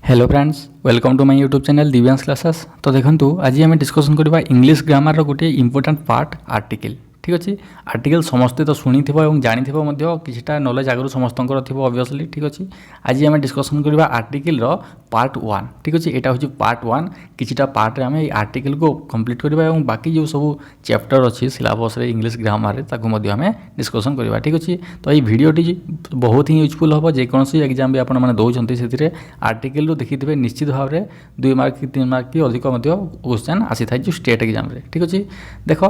Hello friends, welcome to my YouTube channel Divyansh classes. तो देखो आज आम डिस्कसन करवा इंग्लिश ग्रामर गोटे इंपोर्टाट पार्ट आर्टिकल। ठीक अच्छे, आर्टिकल समस्ते तो शुणी और जानी किछिटा नॉलेज आगु समस्त ऑब्वियसली। ठीक अच्छे, आज आम डिस्कसन करवा आर्टिकल पार्ट 1। ठीक अच्छे, यहाँ हूँ पार्ट 1। किछिटा पार्ट आम आर्टिकल को कंप्लीट करवा और बाकी जो सब चैप्टर अच्छी सिलेबस इंग्लिश ग्रामर आम डिस्कसन करवा। ठीक अच्छे, तो ये भिडियोटी बहुत ही यूजफुल हम जेकोसी एग्जाम भी आपने दौरान से आर्टिकल देखिए निश्चित भाव में 2 मार्क कि 3 मार्क कि अधिक क्वेश्चन आसी था जो स्टेट एग्जाम। ठीक अच्छे, देख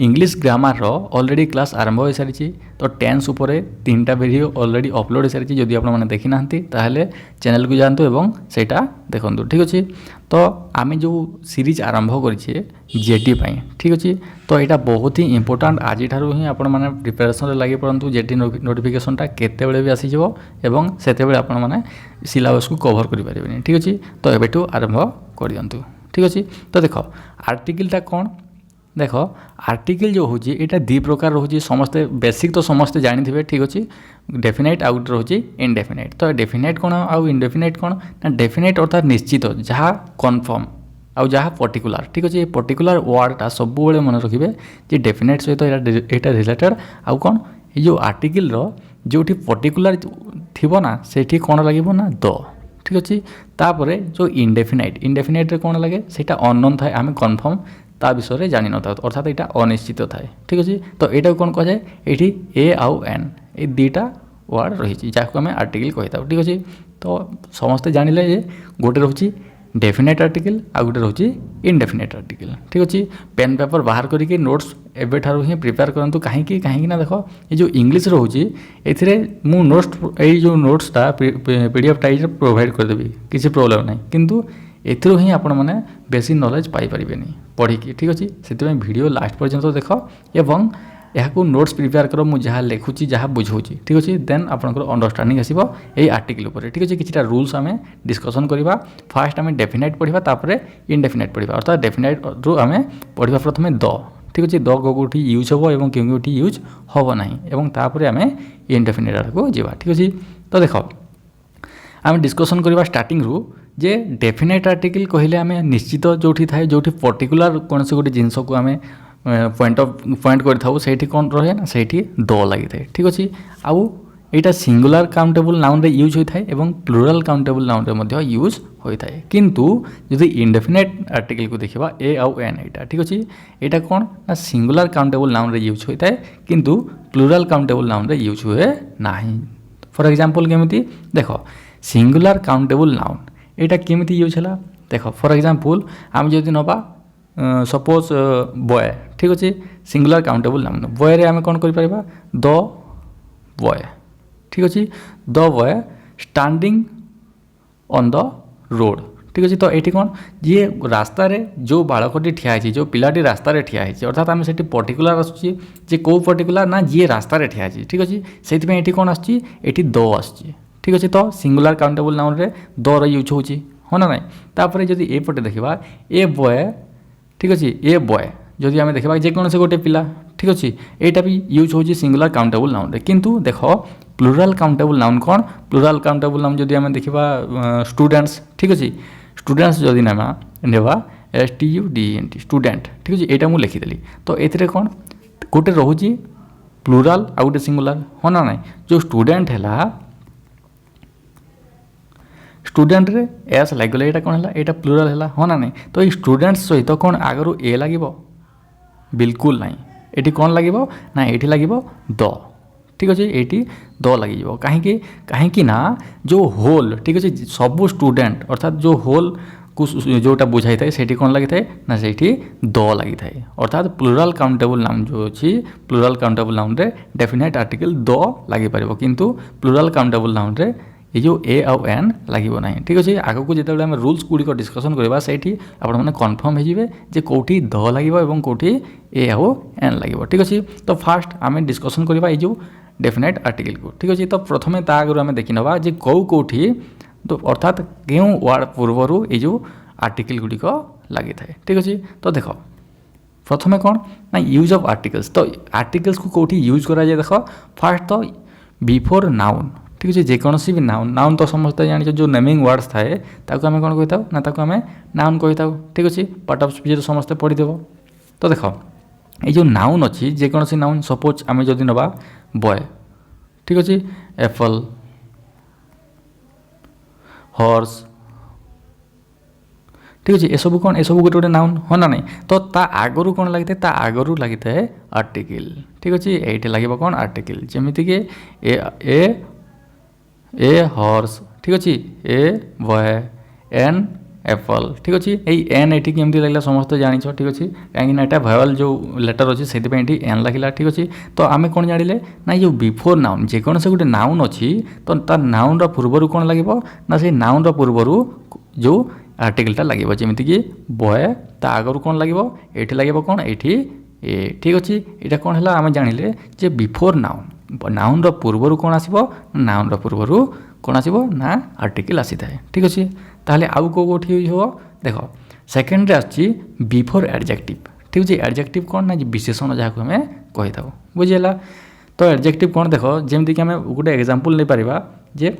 इंग्लिश ग्रामर ऑलरेडी क्लास आरंभ हो सारी। तो टेन्स उपर 3टा वीडियो ऑलरेडी अपलोड हो सारी। जदि आपने देखी ना ताहले चैनल को जातु एवं सेटा देखु। ठीक अच्छे, तो आम जो सीरीज आरंभ करें जेटी पाई। ठीक अच्छे, तो यहाँ बहुत ही इंपोर्टाट आज ही आपण मैंने प्रिपेरेसन लगे पड़ू। जेटी नोटिफिकेशनटा केते भी आसीज एवं सेते आपण मैंने सिलेबस को कवर करें। ठीक अच्छे, तो एबेठू आरंभ कर दिंतु। ठीक अच्छे, तो देख आर्टिकलटा कौन, देख आर्टिकल जो हूँ यहाँ 2 प्रकार रोचे। समस्ते बेसिक तो समस्ते जानी थे। ठीक अच्छे, डेफिनाइट आउ गोटे रोचे इनडेफिनाइट। तो डेफिनाइट कौन आउ इनडेफिनाइट कौन ना, डेफिनाइट अर्थात निश्चित जहाँ कन्फर्म आउ जहाँ पर्टिकुलर। ठीक अच्छे, पर्टिकुलर वर्डटा सब मन रखिए जे डेफिनाइट सहित यहाँ रिलेटेड आउ कौन ये जो आर्टिकल जो पर्टिकुलर थी ना से कौन लगे ना द। ठीक अच्छे, तापर जो इनडेफिनाइट कौन लगे सेटा अननोन थाए, आम कन्फर्म ता विषय जानी न था, अर्थात यहाँ अनिश्चित थाए। ठीक अच्छे, तो यहाँ कौन कहुए ये ए आउ एन ये 2टा वर्ड रही जहाँ आम आर्टिकल कही था। ठीक अच्छे, तो समस्ते जानिले जे गोटे रोचे डेफिनाइट आर्टिकल आ गोटे रोचे इनडेफिनाइट आर्टिकल। ठीक अच्छे, पेन पेपर बाहर करके नोट्स एबेठारु ही प्रिपेयर करूँ। कहीं ना देख ये जो इंग्लिश रोचे ए मु नोट्स यो नोट्सटा पीडीएफटा ये प्रोवाइड करदेवी, किसी प्रोब्लेम ना, किंतु एथिरो ही आपण मैंने बेसी नॉलेज पाई परिबेनी पढ़ी। ठीक अच्छे, से वीडियो लास्ट पर्यंत देख एवं यहाँ नोट्स प्रिपेयर कर मुझे जहाँ लिखुची जहाँ बुझाऊँगी। ठीक अच्छे, देन आपंकर अंडरस्टांडिंग आसो ये आर्टिकल उपर। ठीक अच्छे, किछिटा रूल्स आम डिस्कसन करवा। फास्ट आम डेफिनाइट पढ़ा, तापर इनडेफिनाइट पढ़ा, अर्थात डेफिनाइट रू आम पढ़ा प्रथम द। ठीक अच्छे, द कौटी यूज हम और कौटी यूज हम ना, और तापर आम इनडेफिनाइट आड़ को जावा। ठीक अच्छे, तो देख आम डिस्कसन करवा स्टार्टिंग रू जे डेफिनाइट आर्टिकल कहले आम निश्चित जो थाए जो पर्टिकुलर कौन से गोटे जिनस को आम पॉइंट कर कौन रहे ना से द लगी थाए। ठीक अच्छे, आउ यहाँ सिंगुलर काउंटेबल नाउन रे यूज होता है और प्लूराल काउंटेबल नाउन रे यूज होता है। किंतु जो इनडेफिनाइट आर्टिकल को देखा ए आउ एन यहाँ। ठीक अच्छे, यहाँ कौन ना सिंगुलर काउंटेबल नाउन रे यूज होता है किंतु प्लूराल काउंटेबल नाउन रे यूज हुए ना। फॉर एग्जांपल केमिति देख सिंगुलर काउंटेबल नाउन यहाँ केमिति यूज है देख। फॉर एग्जांपल आम जदि नवा सपोज बॉय। ठीक अच्छे, सिंगुलर काउंटेबल नाउन बॉय रे आम कौन कर द बॉय। ठीक अच्छे, the boy standing on the road. ठीक अच्छे, तो ये कौन जी रास्तार जो बालकटी ठिया है जो पिलाटी रास्तार ठिया है, अर्थात आम से पर्टिकुलर आसूँ जे कौ पर्टिकुलर ना जी रास्तार ठिया है। ठीक अच्छे, से ये कौन आसूँ द आसूँ। ठीक अच्छे, तो सिंगुलर काउंटेबल नाउन रे द यूज होची हो ना। तापर जदि एपटे देखा ए बॉय। ठीक अच्छे, ए बॉय जदि आम देखा जेकोसी गोटे पिला। ठीक अच्छे, यहाँ भी यूज हो सिंगुलर काउंटेबल नाउन रे, किंतु देख प्लूराल काउंटेबल नाउन कौन, प्लूराल काउंटेबल नाउन जदि आम देखा स्टूडेंट्स। ठीक अच्छे, स्टूडेंट्स जदि नेवा STUDENT स्टूडेंट। ठीक अच्छे, यहाँ मुझे लिखिदेली। तो ये कौन गोटे रोचे प्लूराल आ गोटे सिंगुलर हो ना ना। जो स्टूडेंट है स्टूडेंट रे एस लगे यहाँ कौन है यहाँ प्लूराल है हो ना नहीं। तो ये स्टूडेंट्स सहित कौन आगु ए लगे बिल्कुल ना, ये कौन लगे ना ये लगे द। ठीक अच्छे, ये द लगे कहीं ना जो होल। ठीक अच्छे, सबू स्टूडेंट अर्थात जो होल को जोटा बुझाई थाए से कौन लगी थाए ना से द लगी थाए, अर्थात प्लूराल काउंटेबल नाउन जो अच्छी प्लूराल काउंटेबल नाउन रे डेफिनाइट आर्टिकल द लगी पार, किंतु प्लूराल काउंटेबल नाउन रे ये जो ए आउ एन लगे ना। ठीक अच्छे, आग को जिते आम रूल्स गुड़िक डिस्कसन करवा से आपने कन्फर्म हो कौटी द लगे और कौटी ए आउ एन लगे। ठीक अच्छे, तो फास्ट आम डिस्कसन करवा ये जो डेफिनाइट आर्टिकल को। ठीक अच्छे, तो प्रथम ता आगे आम देखी ना जे कौटी तो अर्थात क्यों वार्ड पूर्वर ये जो आर्टिकल गुड़िक लगी थाए। ठीक अच्छे, तो देख प्रथम कौन ना यूज ऑफ आर्टिकल्स। तो आर्टिकल्स को कौटी यूज करा जाए देख फास्ट तो बिफोर नाउन। ठीक अच्छे जेकोसी भी नाउन नाउन तो समस्त जान जो नेमिंग वर्ड्स थाए ताको आम कौन कही था ना ताको आम नाउन कही था ठीक अच्छे पार्ट ऑफ स्पीच समस्ते पढ़ीदेव तो देख ये जो नाउन अच्छी जेकोसी नाउन सपोज आम जदि नवा बॉय ठीक अच्छे एप्पल हॉर्स ठीक अच्छे एसबू कौन एसबू गोटे गोटे नाउन हाँ ना नहीं तो ता आगरू कौन लगी था आगरू लगी था आर्टिकल ठीक अच्छे ये लगे कौन आर्टिकल जमीक ए हॉर्स ठीक अच्छे ए बॉय एन एप्पल ठीक अच्छे ये एन ये केमती लगे समस्त जान ठीक अच्छे कहीं यहाँ भयल जो लेटर अच्छे से एन लगे ठीक अच्छे तो आम कौन जाने ना जो बिफोर नाउन जेकोन से गोटे नाउन अच्छी तो तार नाउन पूर्वर कौन लगे ना से नाउन पूर्वर जो आर्टिकलटा लगे जमीक बॉय ता आगरू कौन लगे ये लगे कौन ये ए ठीक अच्छे यहाँ कौन है आम जानिले जे बिफोर नाउन नाउन पूर्वर कौन आसो नाउन पूर्वर कौन आसो ना आर्टिकल आसी था ठीक अच्छे ताहले आउ कौटी यूज हो देख सेकेंड आसी बिफोर एडजेक्टिव ठीक अच्छे एडजेक्टिव कौन ना विशेषण जहाँ आम कही था बुझीगला तो एडजेक्टिव कौन देख जमीक आम गोटे एग्जांपल नहीं पारिबा जे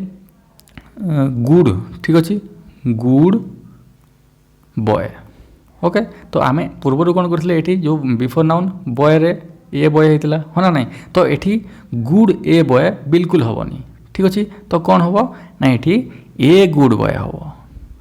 गुड ठीक अच्छे गुड बॉय ओके तो आम पूर्वर कौन करते ये जो बिफोर नाउन बॉय रे ए बॉय होता हाँ ना नहीं तो ये गुड ए बॉय बिल्कुल हेनी ठीक अच्छे तो कौन हम ना ये ए गुड बॉय हम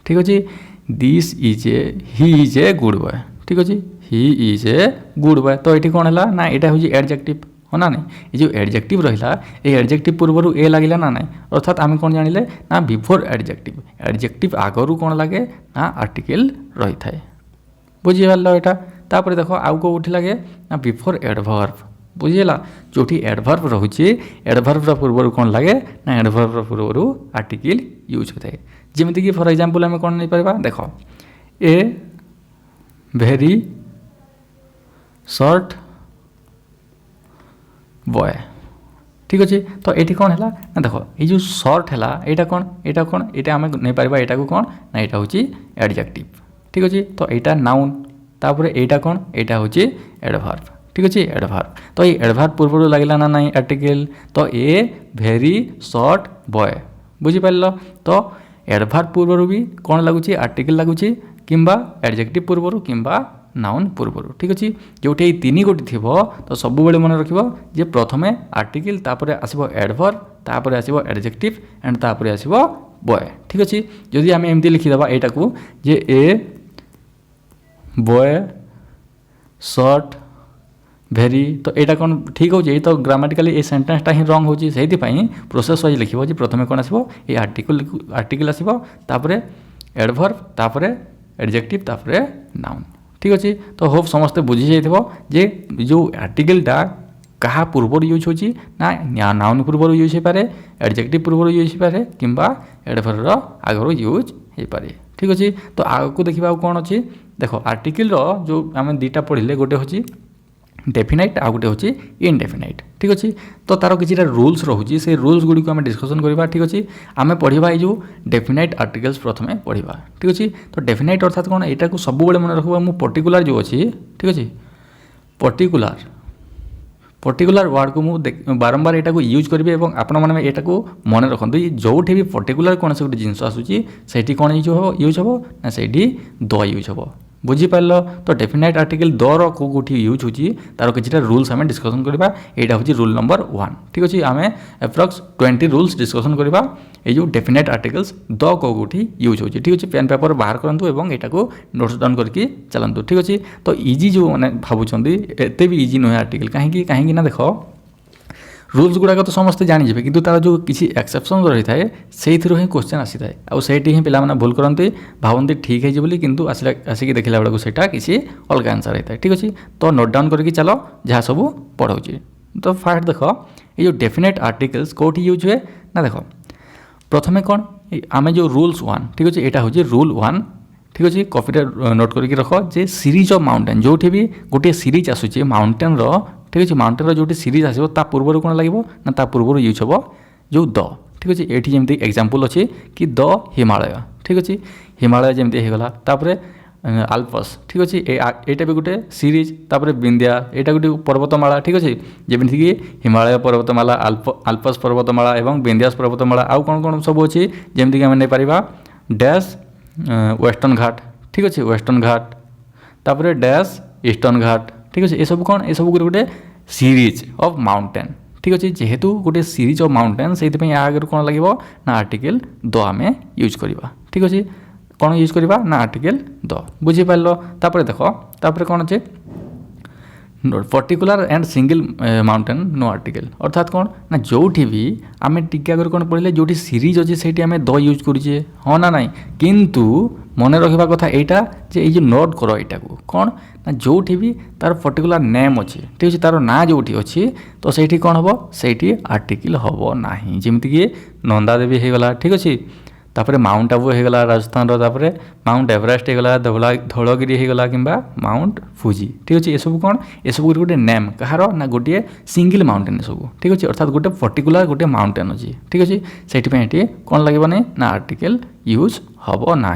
ठीक अच्छे this is a he is a good boy ठीक अच्छे he is a good boy तो ये कौन है ना यहाँ हूँ एडजेक्टिव हाँ ना नहीं ये जो एडजेक्टिव रहा ये एडजेक्टिव पूर्वर ए लगे ना नहीं अर्थात आम कौन जानिले ना बिफोर एडजेक्टिव आगरू कौन लगे ना आर्टिकल रही था बुझीगल यहाँ तापर देख आउ कौटी लगे ना बिफोर एडभर्ब बुझीगला जो एडभर्ब रोचे एडभर्ब पूर्वर कौन लगे ना एडभर्ब पूर्वर आर्टिकल यूज होता है जमीक फॉर एग्जांपल आम कौन नहीं पार देख ए भेरी शॉर्ट बॉय ठीक अच्छे तो ये कौन है ना देख ये जो शॉर्ट है यहाँ कौन ये आम नहीं पार यहाँ को कौन ना यहाँ हूँ एडजेक्टिव ठीक अच्छे तो यहाँ नाउन तापर यहाँ कौन यहाँ हूँ एडभर्ब ठीक अच्छे एडभर्ब तो ये एडभर्ब पूर्व लगे ना नहीं आर्टिकल तो ए भेरी शॉर्ट बॉय बुझीपार तो एडभर्ब पूर्व भी कौन लगुच आर्टिकल लगुच कि एडजेक्टिव पूर्व कि नाउन पूर्वर ठीक अच्छे जोटे तीन गोटी थी तो सब बड़े मन रख प्रथमे आर्टिकल तापर आसो एडभर्ब तापर आसो एडजेक्टिव एंड तापर आसो बॉय ठीक अच्छे जदि आम एमती लिखिदेवा यहाँ को जे ए बॉय शॉर्ट भेरी तो यहाँ कौन ठीक हो तो ग्रामाटिकली ये सेंटेंसटा ही रंग हो प्रोसेस वाइज लिखो प्रथम कौन आसो ये आर्टिकल आसो तापर एडभर्ब तापर एडजेक्टिव तापर नाउन ठीक अच्छे तो होप समस्ते बुझी जाइए जे जो आर्टिकलटा क्या पूर्वर यूज होची ना नाउन पूर्वर यूज हो पारे एडजेक्टिव पूर्वर यूज हो पारे कि एडभर्ब आगर यूज हो पारे ठीक अच्छे तो आगे देखा कौन अच्छे देख आर्टिकल जो आम दुटा पढ़ले गोटे हूँ डेफिनाइट आ गोटे हूँ इनडेफिनाइट ठीक अच्छे तो तार कि रूल्स रोचे से रूल्स गुड़ी आम डिस्कसन करवा ठीक अच्छे आम पढ़ा ये जो डेफिनाइट आर्टिकल्स प्रथम पढ़ा ठीक अच्छे तो डेफिनाइट अर्थात कौन यहाँ को सब मन रखा मुझे पर्टिकुलर जो अच्छी ठीक अच्छे पर्टिकुलर वर्ड को मुझे बारंबार यहाँ यूज करी और आपण मैंने यहाँ को मन रखु जो भी पर्टिकुलर कौन से गोटे जिनस आसूसी से कौन यूज हम ना से द यूज हम बुझीपार तो डेफिनाइट आर्टिकल दर कौटी यूज होची तार कि रूल्स आम डिस्कसन करवा यहाँ हूँ रूल नंबर 1 ठीक अच्छे आम एप्रॉक्स 20 रूल्स डिस्कसन करवा ये जो डेफिनाइट आर्टिकल्स द कौटी यूज होची ठीक अच्छे पेन पेपर बाहर करूँ और यहाँ को नोट्स डाउन करके चलतु ठीक अच्छे तो इजी जो मैंने भावुंट एत भी इजी नुहे आर्टिकल कहीं ना देख रूल्स गुड़ाक तो समस्ते जानीजे कि तार जो किसी एक्सेप्शन रही है से ही क्वेश्चन आसी था आईटी ही पे भूल करते भावती ठीक है बोली किंतु आसिक देखला बेलू से किसी अलग आंसर होता है ठीक अच्छे तो नोट डाउन करके चल जहाँ सब पढ़ाऊँ तो फास्ट देख ये जो डेफिनेट आर्टिकल्स कौटी यूज हुए ना देख प्रथमे कौन आम जो रूल्स 1 ठीक अच्छे यहाँ हूँ रूल 1 ठीक अच्छे कॉपी नोट करके रख जे सीरीज ऑफ माउंटेन जो भी गोटे सीरीज आसूचे माउंटेन ठीक अच्छे माउंटेन जो सीरीज आसो ता पूर्वर कौन लगे ना ता पूर्वर यूज हम जो द ठीक अच्छे ये जमी एग्जांपल अच्छे कि द हिमालय ठीक अच्छे हिमालय जमी होगला तापर आल्पस ठीक अच्छे यहाँ भी गोटे सीरीज तापर विंध्या यहाँ गोटे पर्वतमाला ठीक अच्छे जमीक हिमालय पर्वतमाला आल्पस पर्वतमाला और विंध्यास पर्वतमाला आउ कौन कौन सब अच्छे जमीक आम नहीं पार डैश वेस्टर्न घाट ठीक अच्छे वेस्टर्न घाट तापर डैश ईस्टर्न घाट ठीक अच्छे ये सब कौन ये सब गोटे सीरीज ऑफ माउंटेन ठीक अच्छे जेहेतु गोटे सीरीज ऑफ माउंटेन से आगे कौन लगे ना आर्टिकल द आम यूज करवा ठीक अच्छे कौन यूज करवा ना आर्टिकल द बुझीपार तापर देख तापर कौन अच्छे particular and single mountain no article अर्थात कौन ना जोठी भी आम टिके आगे कौन पढ़ले जो सीरीज अच्छे से आम द यूज करुचे हाँ ना नाई किंतु मन रखा कथा यहाँ जे ये नोट कर यहाँ को कौन ना जोठी भी तार पर्टिकुलर नेम अच्छे ठीक अच्छे तार ना जो अच्छी तो सही कौन हम से आर्टिकल हम ना जमीक नंदा देवी होगला ठीक अच्छे तापर माउंट आबू होगला राजस्थान तापर माउंट एवरेस्ट होगला धौलगिरी होगला कि माउंट फुजी ठीक अच्छे ये सब कौन ये सब गोटे नेम कहार ना गोटे सिंगल माउंटेन सब ठीक अच्छे अर्थात गोटे पर्टिकुलर गोटे माउंटेन अच्छी ठीक अच्छे से कौन लगे ना आर्टिकल यूज हम ना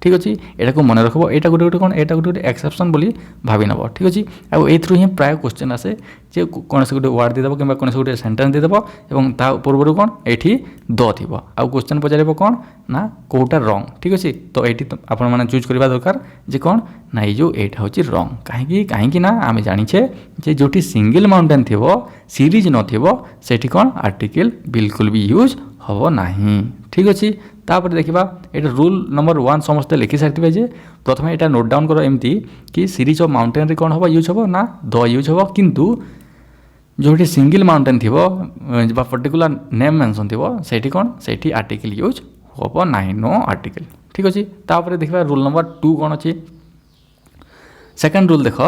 ठीक अच्छे यहाँ को मन रख यहाँ गोटे गोटे कौन यहाँ गोटे गोटे एक्सेप्शन बोली भावी नब ठीक अच्छे आउ एथ्रु ही प्राय क्वेश्चन आसे जे कौन से गोटे वार्ड देदेव कि कौन से गोटे सेंटेंस देदेव और ता पूर्व कौन ये द थी आउ क्वेश्चन पचार कौन ना कौटा रंग ठीक अच्छे तो ये आपण मैंने चूज करवा दरकार जे कौन ना ये जो यहाँ हूँ रंग कहीं ना आम जाचे जे जो सिंगल माउंटेन थी सीरीज नथी कौन आर्टिकल बिल्कुल भी यूज हम ना ठीक अच्छे तापर देखा ये रूल नंबर 1 समस्ते लिखि सारी जे प्रथम यहाँ नोट डाउन कर एमती कि सीरीज ऑफ माउंटेन रे कौन हम यूज हम ना द यूज हम किंतु जो सिंगल माउंटेन थी पर्टिकुलर नेम मेंशन थी से कौन से आर्टिकल यूज हम ना नो आर्टिकल ठीक अच्छे तापर देखा रूल नंबर 2 कौन अच्छे सेकेंड रूल देख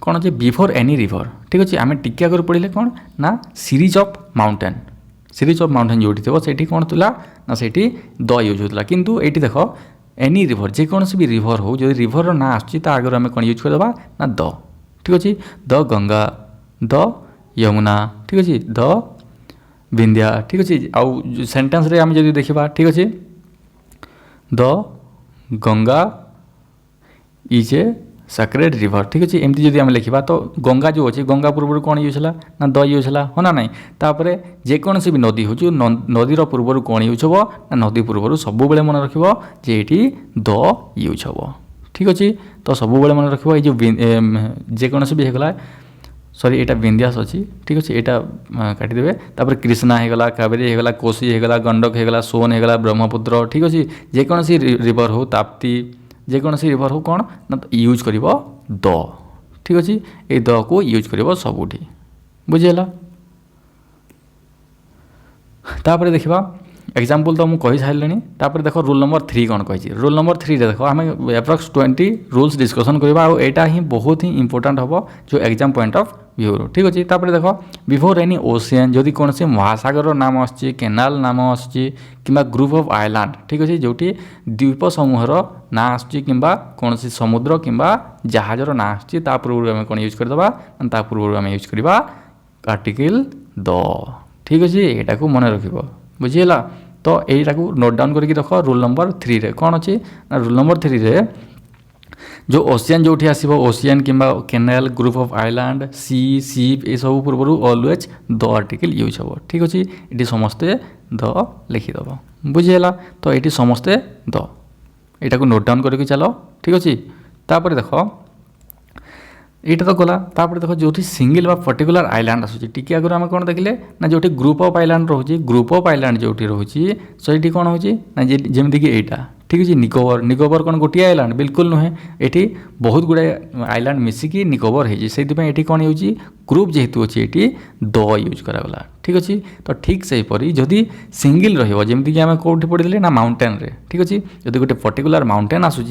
कौन अच्छे बिफोर एनी रिवर ठीक अच्छे आम टिके आगे पढ़ले कौन ना सीरीज ऑफ माउंटेन जो थी से कौन थी ना से द यूज होता किंतु ये देख एनी रिवर जेकोसी भी रिवर हो जो रिवर ना आगे आम कौन यूज करदे ना द ठीक अच्छे द गंगा द यमुना ठीक अच्छे द विंध्या ठीक अच्छे आउ सेंटेंस रे आम जब देखा ठीक अच्छे the Ganga is a sacred river ठीक अच्छे एमती जब आम लिखा तो गंगा जो अच्छे गंगा पूर्व कौन यूज है ना द यूज है हाँ ना नाई तापर जेकोसी भी नदी हो नदीर पूर्व कौन यूज हम ना नदी पूर्व सब बेले मन रख ये द यूज हम ठीक अच्छे तो सब बेले मन रख जो जेकोसी भी होगला सॉरी यहाँ विंध्यास अच्छी ठीक अच्छे यहाँ काटिदेवे तापर कृष्णा होगला कावेरी होगला कोसी होगला गंडक होगला सोन होगला ब्रह्मपुत्र ठीक अच्छे जेकोसी रिवर हो ताप्ती जेकोसी रिवर हो कौन ना यूज कर द ठीक अच्छे ये द को यूज कर सबुठी बुझीगला तापर देखा एग्जाम्पल तो मुझे सारे तापर देख रूल नंबर 3 कौन कही रूल नंबर 3 देख आम एप्रॉक्स 20 रूल्स डिस्कसन करवा और यहाँ ही बहुत ही इंपोर्टेंट हम जो एग्जाम पॉइंट ऑफ व्यू ठीक अच्छे तापर देख बिफोर एनी ओशियन जदि कौन से महासागर नाम आसची केनाल नाम आसची कि ग्रुप ऑफ आइलैंड ठीक अच्छे जो द्वीप समूहर ना आसची कि कौन से समुद्र कि जहाजर ना आसची पूर्व आम कौन यूज करदे ता पूर्व आम यूज करवा आर्टिकल द ठीक अच्छे यहाँ को मन रख बुझीगला तो यही नोट डाउन करके रख रूल नंबर 3 रे कौन अच्छे ना रूल नंबर 3 रे जो ओशियन जो आसो ओशियन कि केनाल ग्रुप ऑफ आइलैंड सी सीप ये सब पूर्व ऑलवेज द आर्टिकल यूज हम ठीक अच्छे ये समस्ते द लिखिदेव बुझीगला तो ये समस्ते द यहाँ को नोट डाउन करके चलो ठीक अच्छे तापर देख यहाँ तो गला तापर देख जो सिंगल बा पर्टिकुलर आइलैंड आसूँ टी आगे आम कौन देखले ना जो ग्रुप ऑफ आइलैंड रोचे ग्रुप ऑफ आइलैंड जो रोचे से कौन हो जमीक यहाँ ठीक अच्छे निकोबर निकोबर कौन गोटे आइलैंड बिल्कुल नुहे ये बहुत गुड़ाए आइलैंड मिसिकी निकोबर होती ये कौन हो ग्रुप जेहेतु अच्छे ये द यूज करागला ठीक अच्छे तो ठीक से जदि सिंगल रमीक आम कौटी पढ़ी ना माउंटेन रे ठीक अच्छे जब गोटे पर्टिकुलर माउंटेन आसूँ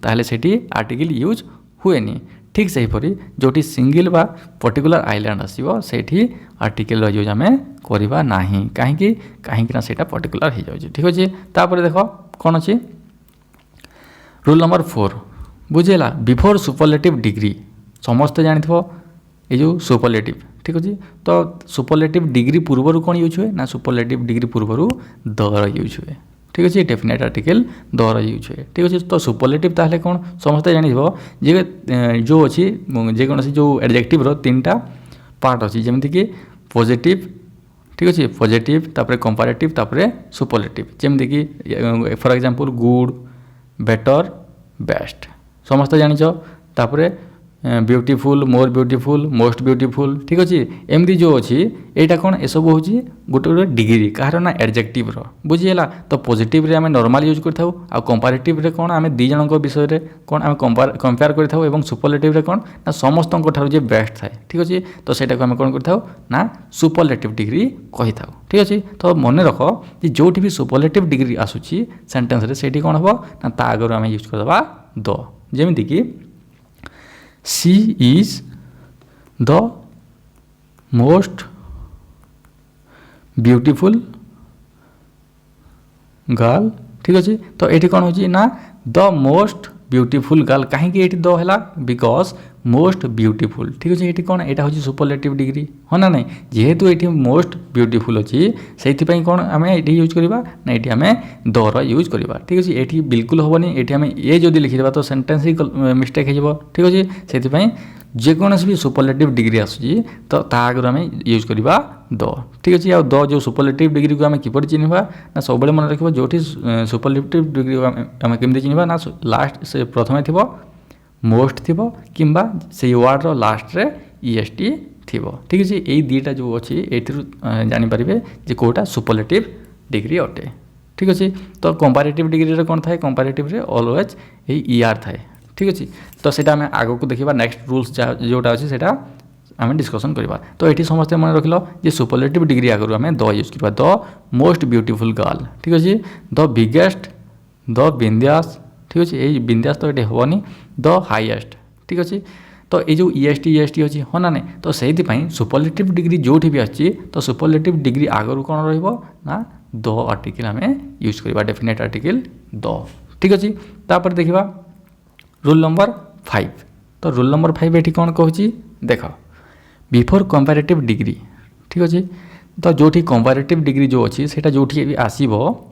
ताहले से आर्टिकल यूज हुए ठीक से जो सिंगल बा पर्टिकुलर आइलैंड आसो से आर्टिकल यूज आम करवा ना कहीं ना पर्टिकुलर हो जाए ठीक अच्छे तापर देख कौन अच्छे रूल नंबर 4 बुझेगा बिफोर सुपरलेटिव डिग्री समस्ते जानी ये जो सुपरलेटिव ठीक अच्छे तो सुपरलेटिव डिग्री पूर्व कौन यूज हुए ना सुपरलेटिव डिग्री पूर्व द यूज हुए ठीक अच्छे डेफिनेट आर्टिकल दर यूज हुए ठीक अच्छे तो सुपरलेटिव ताहले कौन समस्ते जानी जे जो अच्छी जेकोसी जो एडजेक्टिव रो 3टा पार्ट अच्छी जमीक कि पॉजिटिव ठीक अच्छे पॉजिटिव तापर कंपैरेटिव तापर सुपरलेटिव जमीक कि for example good better best समस्त जानिछ तापर beautiful more beautiful most beautiful ठीक अच्छे एमती जो अच्छी यहाँ कौन ए सब हूँ गोटे गोटे डिग्री कहार ना एडजेक्टिव रो बुझीगला तो पॉजिटिव रे आम नॉर्मल यूज करता आ कंपैरेटिव रे कौन आम दी जन विषय में कौन आम कंपेयर करता और सुपरलेटिव रे कौन ना समस्त ठार बेस्ट थाए ठीक अच्छे तो सहीटा को आम कौन करता ना सुपरलेटिव डिग्री कही था ठीक अच्छे तो मन रख कि जो भी सुपरलेटिव डिग्री आसूची सेंटेंस रे सेठी कौन हम ना ता आगर आम यूज करदे द जमीक कि She is the most beautiful girl ठीक अच्छे तो ये कौन हो ना द मोस्ट ब्यूटीफुल गर्ल कहीं ये द है बिकज मोस्ट ब्यूटीफुल ठीक अच्छे ये कौन यहाँ हूँ सुपरलेटिव डिग्री हाँ ना नहीं जेहेतु ये मोस्ट ब्यूटीफुल अच्छी से कौन आम ये यूज करवा ना ये आम दर यूज करवा ठीक अच्छे ये बिल्कुल हेनी ये आम ये जो लिखिदेवा तो सेंटेंस ही मिस्टेक हो ठीक अच्छे से जेकोसी भी सुपरलेटिव डिग्री आसूँ तो आगे आम यूज करवा द ठीक अच्छे आ द जो सुपरलेटिव डिग्री को आम किपर चिन्हवा ना सब मन रखा जो सुपरलेटिव डिग्री आम केमती चिन्हवा ना लास्ट से प्रथम थी मोस्ट थी कि से वार्ड लास्ट रे EST थी ठीक अच्छे यही दुईटा जो अच्छी ये जानीपर जे कौटा सुपरलेटिव डिग्री अटे ठीक अच्छे तो कंपैरेटिव डिग्री कौन थाए कंपैरेटिव रे ऑलवेज यही ER थाए ठीक अच्छे तो सेटा आम आग को देखा नेक्स्ट रूल्स जोटा अच्छे से आम डिस्कसन करवा तो ये समस्त मन रखल जे सुपरलेटिव डिग्री आगु आम द यूज करवा द मोस्ट ब्यूटीफुल गर्ल ठीक अच्छे द बिगेस्ट द बिंदास ठीक अच्छे ये बिंदास तो ये हेनी द हाईएस्ट ठीक अच्छे तो ये जो EST अच्छी हाँ ना नहीं तो से सुपरलेटिव डिग्री जो भी अच्छी तो सुपरलेटिव डिग्री आगु कौन रहा द आर्टिकल आम यूज करवा डेफिनेट आर्टिकल द ठीक अच्छे तापर देखा रूल नंबर 5 तो रूल नंबर 5 ये कौन कहूँ देख बिफोर कंपैरेटिव डिग्री ठीक अच्छे तो जो कंपैरेटिव डिग्री जो अच्छी से जो आसब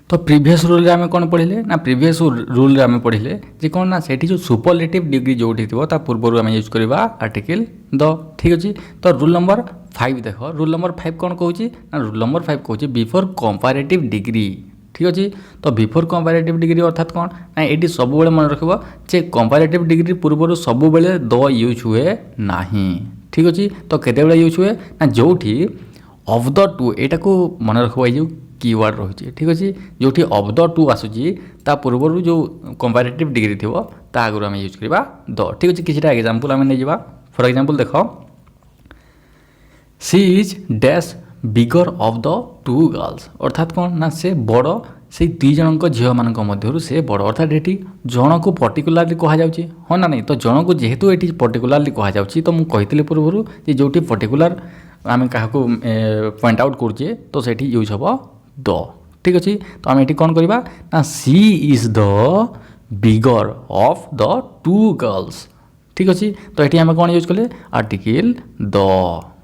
तो प्रीवियस रूल आम कौन पढ़ले ना प्रीवियस रूल आम पढ़ले जे कौन ना से जो सुपरलेटिव डिग्री जो थी पूर्व आम यूज करवा आर्टिकल द ठीक अच्छे तो रूल नंबर 5 देख रूल नंबर 5 कौन कहूँ ना रूल नंबर 5 कहूँ बिफोर कंपैरेटिव डिग्री ठीक अच्छे तो बिफोर कंपैरेटिव डिग्री अर्थात कौन ना ये सब मन रखिए जे कंपैरेटिव डिग्री पूर्व सब द यूज हुए ना ठीक अच्छे तो केते यूज हुए ना जो ऑफ द टू यहाँ को मन रखा ये कीवर्ड रही ठीक अच्छे जो ऑफ द टू आसूची पूर्व जो कंपैरेटिव डिग्री थी आगु आम यूज करवा द ठीक अच्छे किसी एग्जांपल आम नहीं फॉर एग्जांपल देख she is dash bigger of the two girls अर्थात कौन ना से बड़ से दुई जन झील मान मध्य से बड़ अर्थात ये जन को पर्टिकुलारली कहुच्छे हाँ ना नहीं तो जन को जेहेतु ये पर्टिकुलारली कहुच्छे तो मुझे पूर्व जो पर्टिकुलार आम क्या पॉइंट आउट करुचे तो से यूज हम द ठीक अच्छे तो आम ये कौन करवा ना she is the bigger of the two girls ठीक अच्छे तो ये आम कौन यूज कले आर्टिकल द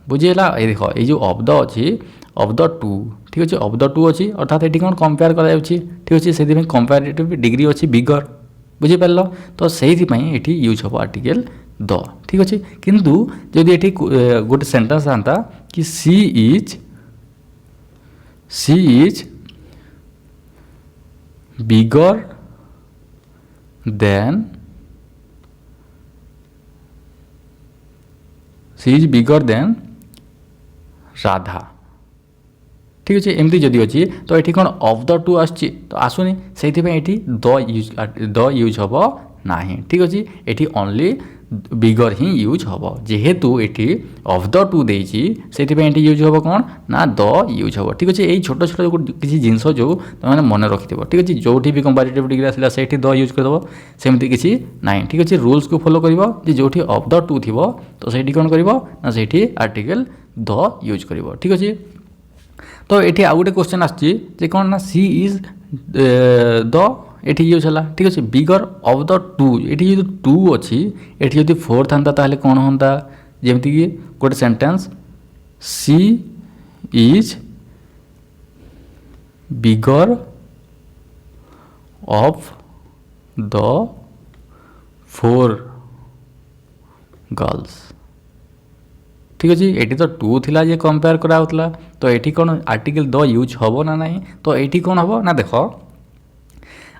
बुझीगला ये देख ये जो ऑफ द अच्छी ऑफ द टू ठीक अच्छे ऑफ द टू अच्छी अर्थात ये कौन कंपेयर कर ठीक अच्छे से कंपैरेटिव डिग्री अच्छी बिगर बुझीपार तो से यूज हम आर्टिकल द ठीक अच्छे किंतु जदि ये गोटे सेंटेंस आता कि सी इज बिगर देन राधा ठीक अच्छे एमती जदि अच्छी तो ये कौन ऑफ द टू आसुनी से द यूज हम ना ठीक अच्छे ये ओनली बिगर ही यूज हम जेहेतु ये ऑफ द टू देती से यूज हम कौन ना द यूज हम ठीक अच्छे यही छोट छोट किसी जिनस जो तुमने मन रखिथ ठीक अच्छे जो भी कंपैरेटिव डिग्री आसला से द यूज करदेव सेमती किसी ना ठीक अच्छे रूल्स को फॉलो कर जो ऑफ द टू थी तो से कौन कर ना से आर्टिकल द यूज कर ठीक अच्छे तो ये आउ गोटे क्वेश्चन आसचे कौन ना सी इज द ये यूज है ठीक अच्छे बिगर ऑफ द टू ये जो टू अच्छी ये जो फोर था कौन होता जमीक कि गोटे sentence she is bigger of the 4 girls. ठीक अच्छे ये तो 2 थिला जे कंपेयर कराउतला तो ये कौन आर्टिकल द यूज हम ना ना तो ये कौन हम ना देख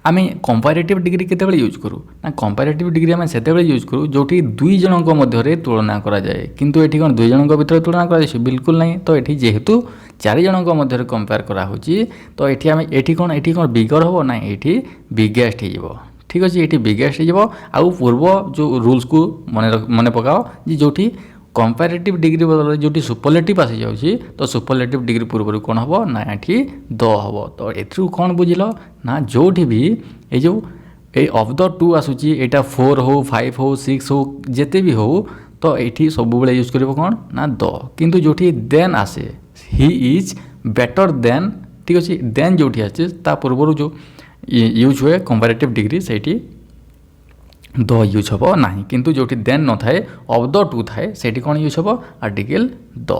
आम कंपेरेटिव डिग्री केतेबेले यूज करूँ ना कंपेरेटिव डिग्री आम से यूज करूँ जो 2 जनों मध्य तुलना कराए किंतु ये कौन 2 जनों भितर तुलना कर बिल्कुल नहीं तो ये जेहेतु 4 जनों मध्य कंपेयर कराऊँगी तो ये आम ये कौन बिगर हम ना ये बिगेस्ट हो। ठीक अच्छे ये बिगेस्ट हो आउ पूर्व जो रूल्स को मन पकाओ जो कंपेरेटिव डिग्री बदल जो सुपरलेटिव आसी जाऊँगी तो सुपरलेटिव डिग्री पूर्व कौन हम ना ये द हम तो ए कौन बुझल ना जो भी ये जो ऑफ द 2 आसूची यहाँ 4 हो 5 हो 6 हो जिते भी हो तो ये सब यूज कर कौन ना द किंतु जो देन आसे ही इज बेटर देन। ठीक अच्छे देन जो आसे पूर्व जो यूज हुए कंपेरेटिव डिग्री से द यूज हम ना किंतु जो देन न थाए ऑफ द 2 थाए से कौन यूज हम आर्टिकल द।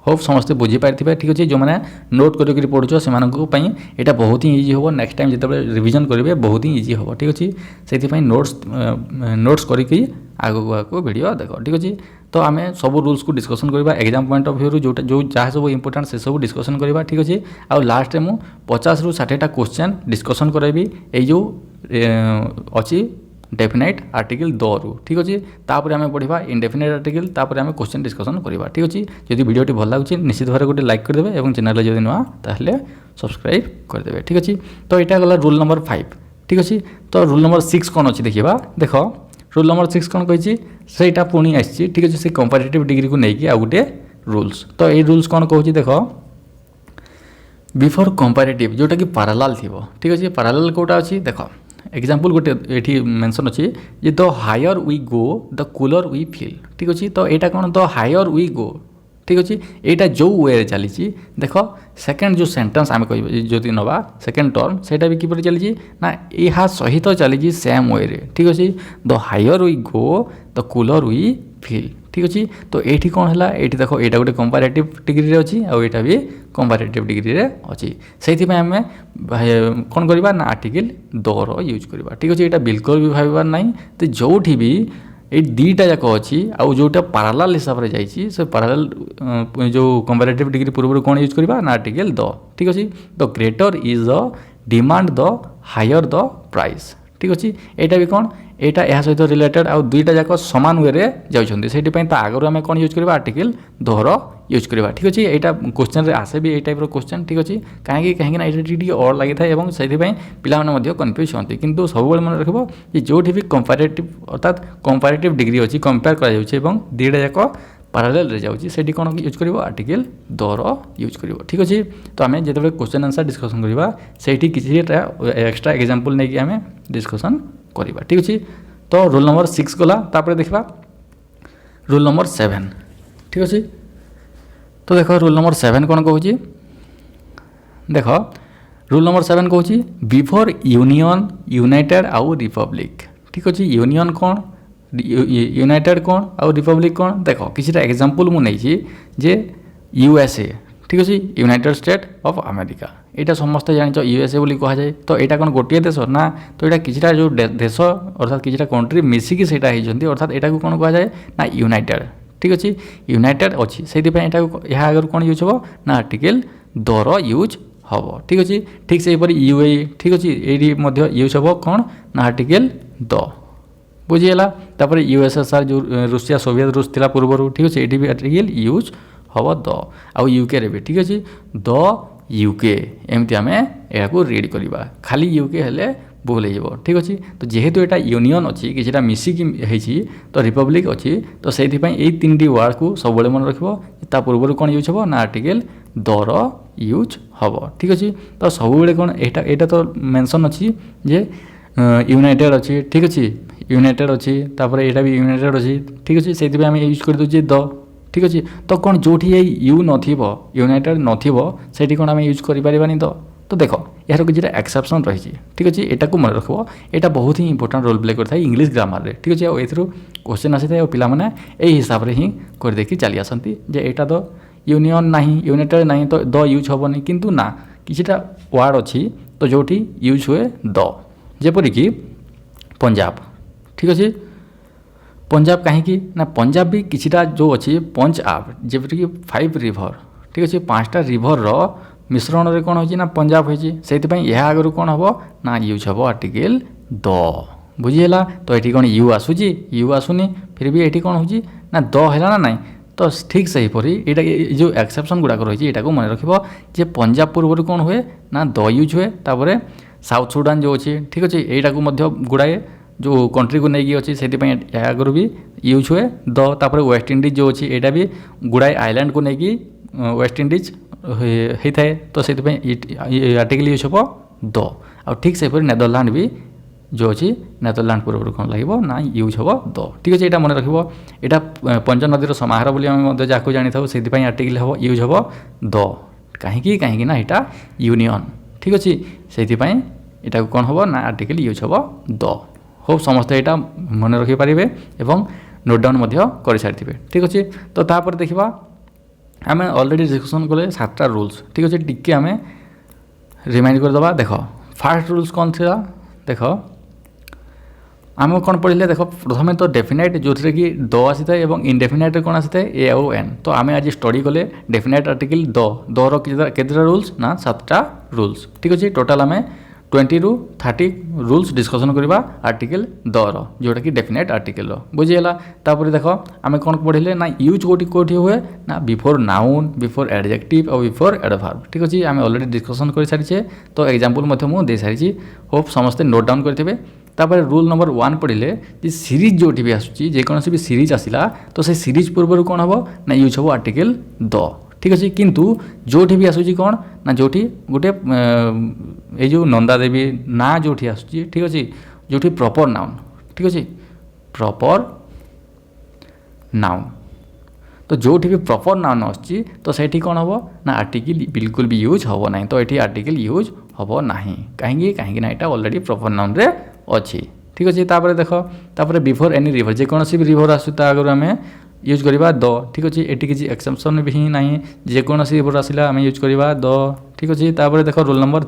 होप समस्ते बुझीपारे। ठीक अच्छे जो मैंने नोट करके पढ़ुच से यहाँ बहुत ही इजी हम नेक्स्ट टाइम जो रिविजन करेंगे बहुत ही इजी हम। ठीक अच्छे से नोट्स करके आगू वीडियो देख। ठीक अच्छे तो आम सब रूल्स को डिस्कसन करवा एग्जाम पॉइंट ऑफ व्यू जो जहाँ सब इंपोर्टेंट से सब डिस्कसन करवा। ठीक अच्छे आ लास्ट में 50 ରୁ 60टा क्वेश्चन डिस्कसन कराइबी ये जो अच्छी डेफिनाइट आर्टिकल द रु। ठीक अच्छे तापर आम पढ़ा इनडेफिनाइट आर्टिकल तापर आम क्वेश्चन डिस्कसन करवा। ठीक अच्छे जदि वीडियो भल लगे निश्चित भाव गोटे लाइक करदे और चैनल जब नुआ ताहले सब्सक्राइब करदे। ठीक अच्छे तो यहाँ गला रूल नंबर 5। ठीक अच्छे तो रूल नंबर 6 कौन अच्छी देखा देख रूल नंबर 6 कौन कही सहीटा पुणी आसी। ठीक अच्छे से कंपेरेटिव डिग्री को लेकिन आ गोटे रूल्स तो ये रूल्स कौन कहूँ देख बिफोर कंपेरेटिव जोटा कि पैरेलल थी। ठीक अच्छे पैरेलल कोटा अच्छी देख एग्जाम्पल गोटे ये मेंशन अच्छी जे the higher we go the cooler we feel. ठीक अच्छे तो यहाँ कौन द हायर वी गो। ठीक अच्छे यहाँ जो वे चली देख सेकेंड जो सेंटेंस आम कह जो नवा सेकेंड टर्म से भी किपर चली ना यह सहित चली सेम वे रे। ठीक अच्छे the higher we go the cooler we feel. ठीक अच्छे तो ये कौन है ये देख यहाँ गोटे कंपेरेटिव डिग्री अच्छी आईटा भी कंपेरेटिव डिग्री अच्छी से आम कौन करवा ना आर्टिकल दर यूज करवा। ठीक अच्छे यहाँ बिल्कुल भी भाबार ना तो जो भी ये 2टा जाक अच्छी आउ जोटा पैरेलल हिसाब से जाइए से पैरेलल जो कंपेरेटिव डिग्री पूर्व कौन यूज करवा ना आर्टिकल द। ठीक अच्छे the greater is the demand the higher the price. ठीक अच्छे यहाँ भी कौन यहाँ यह सहित रिलेटेड आउ 2टा जाक सामान वे जाऊँगी से आगर आम कौन यूज करवा आर्टिकल दर यूज करवा। ठीक अच्छे यहाँ क्वेश्चन रे आसे भी ये टाइप क्वेश्चन। ठीक अच्छे कहीं ये और लगी था और से पे कन्फ्यूज होती किंतु सब मन रख जो भी कंपेरेटिव अर्थात कंपेरेटिव डिग्री अच्छी कंपेयर कर 2टा जाक पैरेलल रे जाऊँगी से कौन यूज कर आर्टिकल दर यूज कर। ठीक अच्छे तो आम जो क्वेश्चन आंसर डिस्कसन करवा से किसी एक्सट्रा एग्जांपल नहीं आम डिस्कसन करवा। ठीक अच्छे तो रूल नंबर 6 गला तापर देखा रूल नंबर 7। ठीक अच्छे तो देख रूल नंबर 7 कौन कहूँ देख रूल नंबर 7 कहूँ बिफोर यूनियन यूनाइटेड आउ रिपब्लिक। ठीक अच्छे यूनियन कौन यूनाइटेड कौन आउ रिपब्लिक कौन देख किसी एग्जांपल मुझे जे यूएसए। ठीक अच्छे यूनाइटेड स्टेट ऑफ अमेरिका यहाँ समस्ते जान यूएसए बोली कह जाए तो यहाँ कौन गोटे देश ना तो यहाँ किसी जो देश अर्थात किसी कंट्री मिसिकी से अर्थात यहाँ कौन कह जाए ना यूनाइटेड। ठीक अच्छे यूनाइटेड अच्छी से यहाँ आगे कौन यूज हम ना आर्टिकल दर यूज हम। ठीक अच्छे ठीक से यूए। ठीक अच्छे ये यूज हम कौन ना आर्टिकल द बुझीगला तापर यूएसएसआर जो रूसिया सोवियत रूस थी पूर्व। ठीक अच्छे ये भी आर्टिकल यूज हम द आउ यूके रे भी। ठीक अच्छे द यूके एमती आम यहाँ रीड करवा खाली यूके हेले भूल हो। ठीक अच्छे तो जेहेतु यहाँ यूनियन अच्छी किसी मिसिकी तो रिपब्लिक अच्छी तो से 3टी वर्ड को सब मन रखा पूर्व कौन यूज हम ना आर्टिकल दर यूज हम। ठीक अच्छे तो सब कौन यहाँ तो मेंशन अच्छी जे यूनाइटेड अच्छी। ठीक अच्छे यूनाइटेड अच्छी तापर यहाँ भी यूनाइटेड अच्छी। ठीक अच्छे से आम यूज कर दूचे द। ठीक अच्छे तो कौन जो यू यूनाइटेड नथी कौन आम यूज करें तो देख यार किसी एक्सेप्शन रही। ठीक अच्छे यहाँ को मन रख यहाँ बहुत ही इंपोर्टेंट रोल प्ले करता है इंग्लिश ग्रामर रे। ठीक अच्छे और क्वेश्चन आसी था पिलाने यही हिसाब से ही करदेकी चली आसती जे यहाँ तो यूनियन ना यूनाइटेड ना तो द यूज हेनी किंतु ना किछिटा वार्ड अच्छी तो जोटी यूज हुए द जेपरिक पंजाब ठीक अच्छे पंजाब कहीं ना पंजाब भी किछिटा जो अच्छी पंच आप जेपरिक 5 रिभर ठीक अच्छे 5टा रिभर मिश्रण रे कौन होची ना पंजाब होची यह आगु कौन हम ना यूज हम आर्टिकल द बुझीगला तो ये कौन यू आसूची यू आसुनी फिर भी ये कौन हो ना द है ना नाई तो ठीक से हीपरी यहाँ जो एक्सेप्शन गुड़ाक रही है मन रख पंजाब पूर्व कौन हुए ना द यूज हुए तापर साउथ सुडान जो अच्छी ठीक अच्छे यहाँ गुड़ाए जो कंट्री को लेकिन अच्छी से आगु भी यूज हुए द तापर वेस्ट इंडीज जो अच्छी यहाँ भी गुड़ाए आइलैंड को लेकिन वेस्ट इंडीज होता है तो से आर्टिकल यूज हम द आ ठीक से नेदरलैंड भी जो अच्छी नेदरलैंड पूर्व कौन लगे ना यूज हम द ठीक अच्छे यहाँ मन रख यहाँ पंच नदीर समाहार बोली जहाँ जानी था से आर्टिकल हम यूज हम द कहीं कहीं ना यहाँ यूनियन ठीक अच्छे से यहाँ कौन हम ना आर्टिकल यूज हम द होप समस्ते यहाँ मन रखिपारे एवं नोट डाउन कर सारी ठीक अच्छे तो तापर देखा आम अलरेडी डिस्कसन कले 7टा रूल्स ठीक अच्छे टिके आम रिमाइंड करदे देख फास्ट रूल्स कौन थी देख आम कौन पढ़े देख प्रथम तो डेफिनाइट जो थे कि द आसी था और इनडेफिनाइट कौन आसी था ए आउ एन तो आम आज स्टडी कले डेफिनाइट आर्टिकल दर केतेटा रूल्स ना 7टा रूल्स ठीक अच्छे टोटाल आम 20 ରୁ 30 रूल्स डिस्कसन करवा आर्टिकल दर जोटा कि डेफिनाइट आर्टिकल बुझीगला तापर देख आम कौन पढ़े ना यूज कौटी हुए ना बिफोर नाउन बिफोर एडजेक्टिव और बिफोर एडवर्ब ठीक अच्छे आम अलरेडी डिस्कसन कर सारी तो एग्जांपल मुझे सारी होप समस्ते नोट डाउन करेंगे तापर रूल नंबर 1 पढ़ले सीरीज जो भी आसूँ जेकोसी भी सीरीज आसला तो से सीरीज पूर्व कौन हम ना यूज हम आर्टिकल द ठीक अच्छे किंतु जो भी आसूँ कौन ना जो गोटे ये जो नंदा देवी ना जो आसूँ ठीक अच्छे जो प्रॉपर नाउन ठीक अच्छे प्रॉपर नाउन तो जो भी प्रॉपर नाउन आसूँ तो से कौन हम ना आर्टिकल बिल्कुल भी यूज हम ना तो ये आर्टिकल यूज हम ना कहीं ना यहाँ ऑलरेडी प्रॉपर नाउन रे अच्छी ठीक अच्छे तापर देख तापर बिफोर एनी रिवर जेकोसी भी रिवर आसू आगु आम यूज करवा द ठीक अच्छे ये किसी एक्सेप्शन भी ना जेकोसी रिवर आसला आम यूज करवा द ठीक अच्छे तापर देख रूल नंबर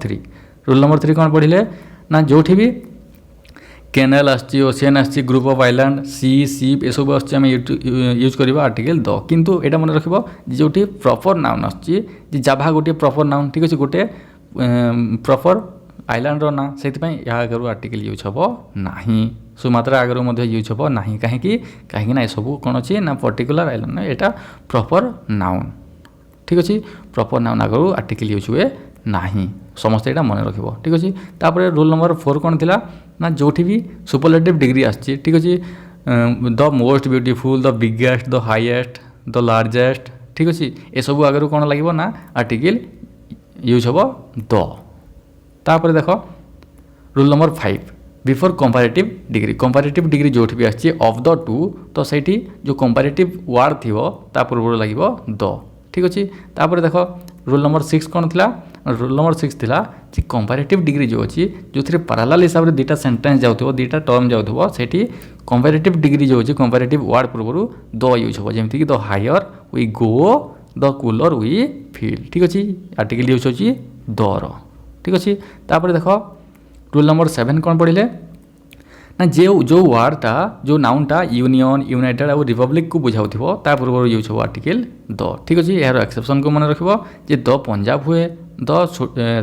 3 कौन पढ़ले ना जो भी कैनाल आसीन आसी ग्रुप ऑफ आइलैंड सी सीप ये सब आम यूज करवा आर्टिकल द किंतु यहाँ मन रख जो प्रॉपर नाउन आसूँ जाभा गोटे प्रॉपर नाउन ठीक अच्छे गोटे प्रॉपर आइलैंड ना से आगु आर्टिकल यूज हम ना सुमात्रा आगु यूज हम ना कहीं ये सब कौन अच्छे ना पर्टिकुलर आइलैंड यहाँ प्रॉपर नाउन ठीक अच्छे प्रॉपर नाउन आगु आर्टिकल यूज हुए ना समस्त यहाँ मन रख ठीक अच्छे तापर रूल नंबर 4 कौन थी ना जो भी सुपरलेटिव डिग्री आसी ठीक अच्छे the most beautiful the biggest the highest the largest ठीक अच्छे ये सब आगु कौन लगे ना आर्टिकल यूज हम द तापर देख rule number 5 before comparative degree जो भी आसी ऑफ द टू तो से जो कंपैरेटिव वार्ड थी पूर्व लगे द ठीक अच्छे तापर देख रूल नंबर 6 कौन थी रूल नंबर 6 थी कि कंपैरेटिव डिग्री जो अच्छी जो थे पैरेलल हिसाब से 2टा सेंटेंस जाऊँ 2टा टर्म जाऊँ से कंपैरेटिव डिग्री जो अच्छी कंपैरेटिव वार्ड पूर्व द यूज हम जमीक the higher we go the cooler we feel ठीक अच्छे आर्टिकल यूज होची दर ठीक अच्छे तापर देख रूल नंबर 7 कौन पढ़ले ना जो वार्डटा जो नाउनटा यूनियन यूनाइटेड और रिपब्लिक को बुझाऊ पूर्व यूज हो आर्टिकल द ठीक अच्छे यार एक्सेप्शन को मन रख द पंजाब हुए the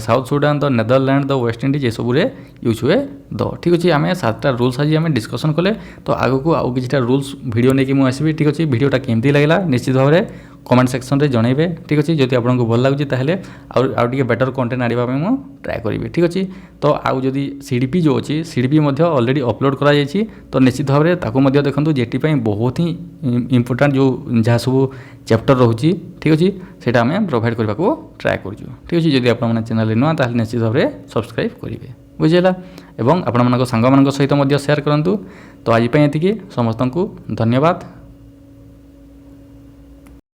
south Sudan the Netherland the West Indies ये सब यूज हुए द ठीक अच्छे आम 7टा रूल्स आज आम डिस्कसन कले तो आगू आउ कि रूल्स वीडियो नहीं मुझे आसबि ठीक अच्छे वीडियोटा केमती लगे निश्चित भाव में कमेंट सेक्शन रे जनइबे ठीक अच्छे जदि आपको भल लगुच आउटे बेटर कंटेंट आने मुझे ट्राए करी ठीक अच्छे तो आउ जदि सीडीपी जो अच्छी सीडीपी अलरेडी अपलोड करा तो निश्चित भाव में देखो जेटी बहुत ही इंपोर्टाट जो जहाँ सब चैप्टर रोचे ठीक अच्छे से आम प्रोवाइड करने को ट्राए कर ठीक अच्छे जदि आप चैनल नुआ ताल निश्चित भाव में सब्सक्राइब करेंगे बुझेगा एवं आपण मान सहित सेयार करूँ तो आज ये समस्त को धन्यवाद।